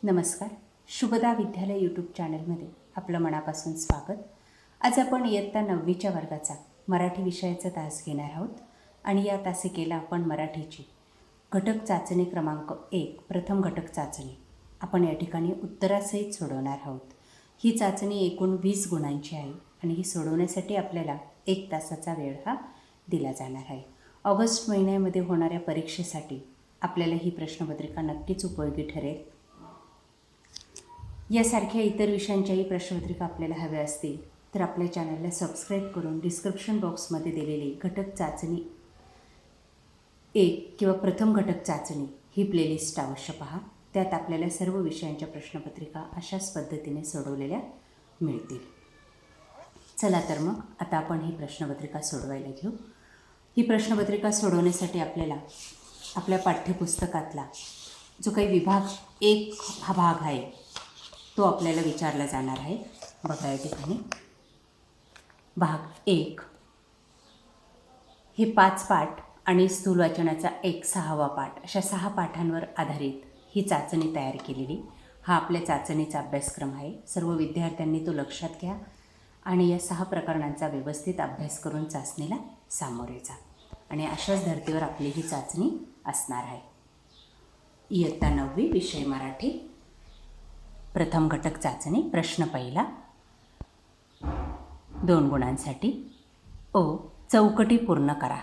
नमस्कार. शुभदा विद्यालय यूट्यूब चॅनलमध्ये आपलं मनापासून स्वागत. आज आपण इयत्ता 9वीच्या वर्गाचा मराठी विषयाचा तास घेणार आहोत आणि या तासिकेला आपण मराठीची घटक चाचणी क्रमांक 1 प्रथम घटक चाचणी आपण या ठिकाणी उत्तरासहित सोडवणार आहोत. ही चाचणी एकूण 20 गुणांची आहे आणि ही सोडवण्यासाठी आपल्याला 1 तासाचा वेळ हा दिला जाणार आहे. ऑगस्ट महिन्यामध्ये होणाऱ्या परीक्षेसाठी आपल्याला ही प्रश्नपत्रिका नक्कीच उपयोगी ठरेल. यासारख्या इतर विषयांच्याही प्रश्नपत्रिका आपल्याला हव्या असतील तर आपल्या चॅनलला सबस्क्राईब करून डिस्क्रिप्शन बॉक्समध्ये दिलेली घटक चाचणी 1 किंवा प्रथम घटक चाचणी ही प्लेलिस्ट अवश्य पहा. त्यात आपल्याला सर्व विषयांच्या प्रश्नपत्रिका अशाच पद्धतीने सोडवलेल्या मिळतील. चला तर मग आता आपण ही प्रश्नपत्रिका सोडवायला घेऊ. ही प्रश्नपत्रिका सोडवण्यासाठी आपल्याला आपल्या पाठ्यपुस्तकातला जो काही विभाग 1 हा भाग आहे तो आपल्याला विचारला जाणार आहे. बघा या ठिकाणी भाग 1 हे 5 पाठ आणि स्थूल वाचनाचा 6वा पाठ अशा 6 पाठांवर आधारित ही चाचणी तयार केलेली हा आपल्या चाचणीचा अभ्यासक्रम आहे. सर्व विद्यार्थ्यांनी तो लक्षात घ्या आणि या 6 प्रकरणांचा व्यवस्थित अभ्यास करून चाचणीला सामोरे जा आणि अशाच धर्तीवर आपली ही चाचणी असणार आहे. इयत्ता 9वी विषय मराठी प्रथम घटक चाचणी. प्रश्न पहिला 2 गुणांसाठी. चौकटी पूर्ण करा.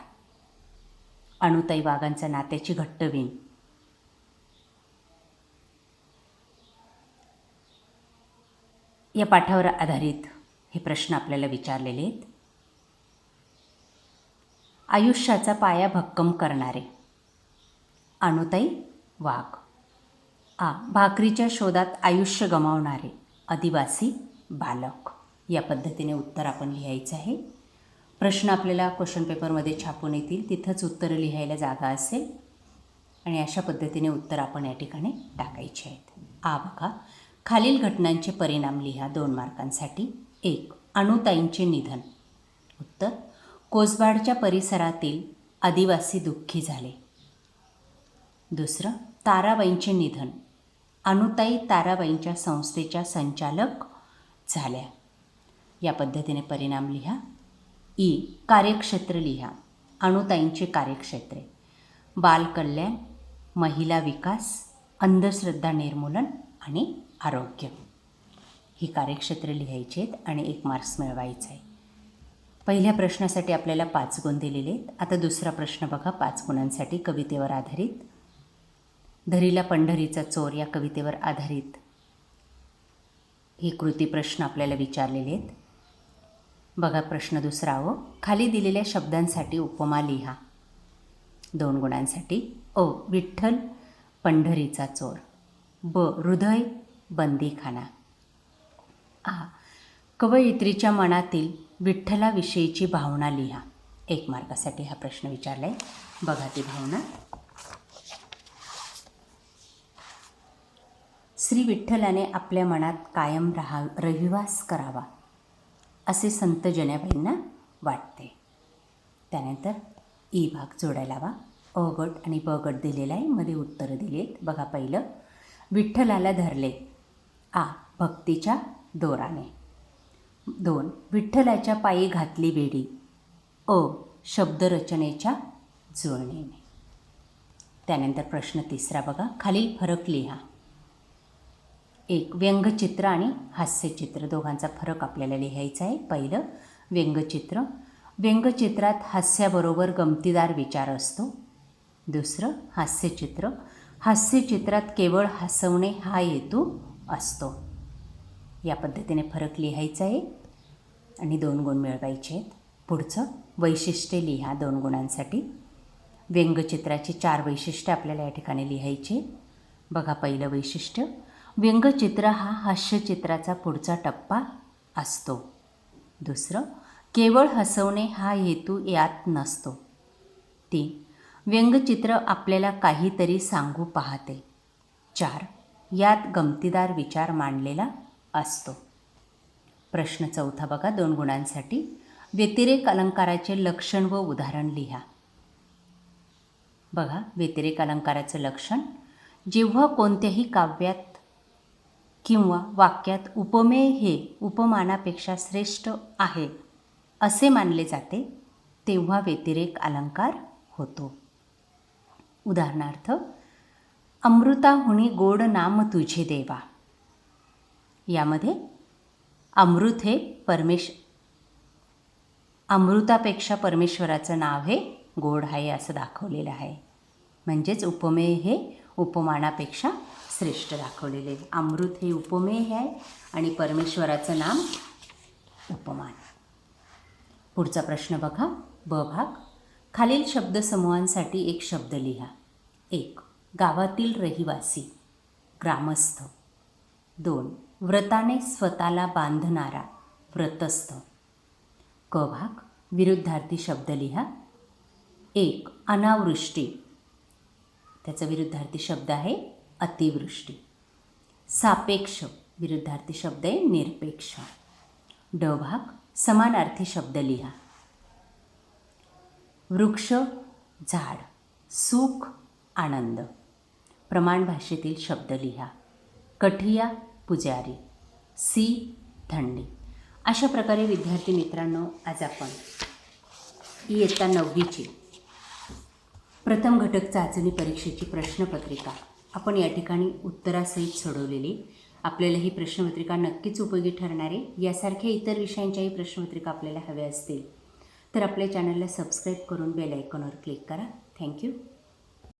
अनुताई वाघांच्या नात्याची घट्ट वीण. या पाठावर आधारित हे प्रश्न आपल्याला विचारलेले आहेत. आयुष्याचा पाया भक्कम करणारे. अनुताई वाघ. भाकरीच्या शोधात आयुष्य गमावणारे. आदिवासी बालक. या पद्धतीने उत्तर आपण लिहायचं आहे. प्रश्न आपल्याला क्वेश्चन पेपरमध्ये छापून येतील, तिथंच उत्तरं लिहायला जागा असेल आणि अशा पद्धतीने उत्तर आपण या ठिकाणी टाकायचे आहेत. बघा खालील घटनांचे परिणाम लिहा 2 मार्कांसाठी. 1 अनुताईंचे निधन. उत्तर कोसबाडच्या परिसरातील आदिवासी दुःखी झाले. दुसरं ताराबाईंचे निधन. अनुताई ताराबाईंच्या संस्थेच्या संचालक झाल्या. या पद्धतीने परिणाम लिहा. कार्यक्षेत्र लिहा. अनुताईंचे कार्यक्षेत्रे बालकल्याण, महिला विकास, अंधश्रद्धा निर्मूलन आणि आरोग्य. ही कार्यक्षेत्रे लिहायची आहेत आणि 1 मार्क्स मिळवायचा आहे. पहिल्या प्रश्नासाठी आपल्याला 5 गुण दिलेले आहेत. आता दुसरा प्रश्न बघा 5 गुणांसाठी कवितेवर आधारित. धरीला पंढरीचा चोर या कवितेवर आधारित हे कृती प्रश्न आपल्याला विचारलेले आहेत. बघा प्रश्न दुसरा. खाली दिलेल्या शब्दांसाठी उपमा लिहा 2 गुणांसाठी. विठ्ठल पंढरीचा चोर. हृदय बंदीखाना. कवयित्रीच्या मनातील विठ्ठलाविषयीची भावना लिहा. 1 मार्कासाठी हा प्रश्न विचारला आहे. बघा ती भावना. श्री विठ्ठलाने आपल्या मनात कायम रहिवास करावा असे संत जनाबाईंना वाटते. त्यानंतर भाग जोडायला हवा. गट आणि ब गट दिलेला आहे, मध्ये उत्तरं दिली आहेत. बघा पहिलं विठ्ठलाला धरले. भक्तीच्या दोराने. 2 विठ्ठलाच्या पायी घातली बेडी. शब्दरचनेच्या जुळणीने. त्यानंतर प्रश्न तिसरा बघा खालील फरक लिहा. 1 व्यंगचित्र आणि हास्यचित्र दोघांचा फरक आपल्याला लिहायचा आहे. पहिलं व्यंगचित्र. व्यंगचित्रात हास्याबरोबर गमतीदार विचार असतो. दुसरं हास्यचित्र. हास्यचित्रात केवळ हसवणे हा हेतू असतो. या पद्धतीने फरक लिहायचा आहे आणि 2 गुण मिळवायचे आहेत. पुढचं वैशिष्ट्ये लिहा 2 गुणांसाठी. व्यंगचित्राची 4 वैशिष्ट्ये आपल्याला या ठिकाणी लिहायची. बघा पहिलं वैशिष्ट्य व्यंगचित्र हा हास्यचित्राचा पुढचा टप्पा असतो. दुसरं केवळ हसवणे हा हेतू यात नसतो. 3 व्यंगचित्र आपल्याला काहीतरी सांगू पाहते. 4 यात गमतीदार विचार मांडलेला असतो. प्रश्न चौथा बघा 2 गुणांसाठी. व्यतिरेक अलंकाराचे लक्षण व उदाहरण लिहा. बघा व्यतिरेक अलंकाराचं लक्षण जेव्हा कोणत्याही काव्यात किंवा वाक्यात उपमेय हे उपमानापेक्षा श्रेष्ठ आहे असे मानले जाते तेव्हा व्यतिरेक अलंकार होतो. उदाहरणार्थ, अमृताहुनी गोड नाम तुझे देवा. यामध्ये अमृत हे अमृतापेक्षा परमेश्वराचं नाव हे गोड आहे असं दाखवलेलं आहे. म्हणजेच उपमेय हे उपमानापेक्षा श्रेष्ठ दाखवलेले. अमृत हे उपमेय आहे आणि परमेश्वराचं नाम उपमान. पुढचा प्रश्न बघा. ब भाग. खालील शब्दसमूहांसाठी एक शब्द लिहा. 1. गावातील रहिवासी, ग्रामस्थ. 2. व्रताने स्वतःला बांधणारा, व्रतस्थ. क भाग. विरुद्धार्थी शब्द लिहा. 1. अनावृष्टी, त्याचा विरुद्धार्थी शब्द आहे अतिवृष्टी. सापेक्ष, विरुद्धार्थी शब्द आहे निरपेक्ष. ड भाग. समानार्थी शब्द लिहा. वृक्ष, झाड. सुख, आनंद. प्रमाण भाषेतील शब्द लिहा. कठिया, पुजारी. सी, थंडी. अशा प्रकारे विद्यार्थी मित्रांनो, आज आपण इयत्ता 9वीची प्रथम घटक चाचणी परीक्षेची प्रश्नपत्रिका आपण या ठिकाणी उत्तरासहित सोडवलेली. आपल्याला ही प्रश्नपत्रिका नक्कीच उपयोगी ठरणार आहे. यासारख्या इतर विषयांच्याही प्रश्नपत्रिका आपल्याला हव्या असतील तर आपल्या चॅनलला सबस्क्राईब करून बेल आयकॉनवर क्लिक करा. थँक्यू.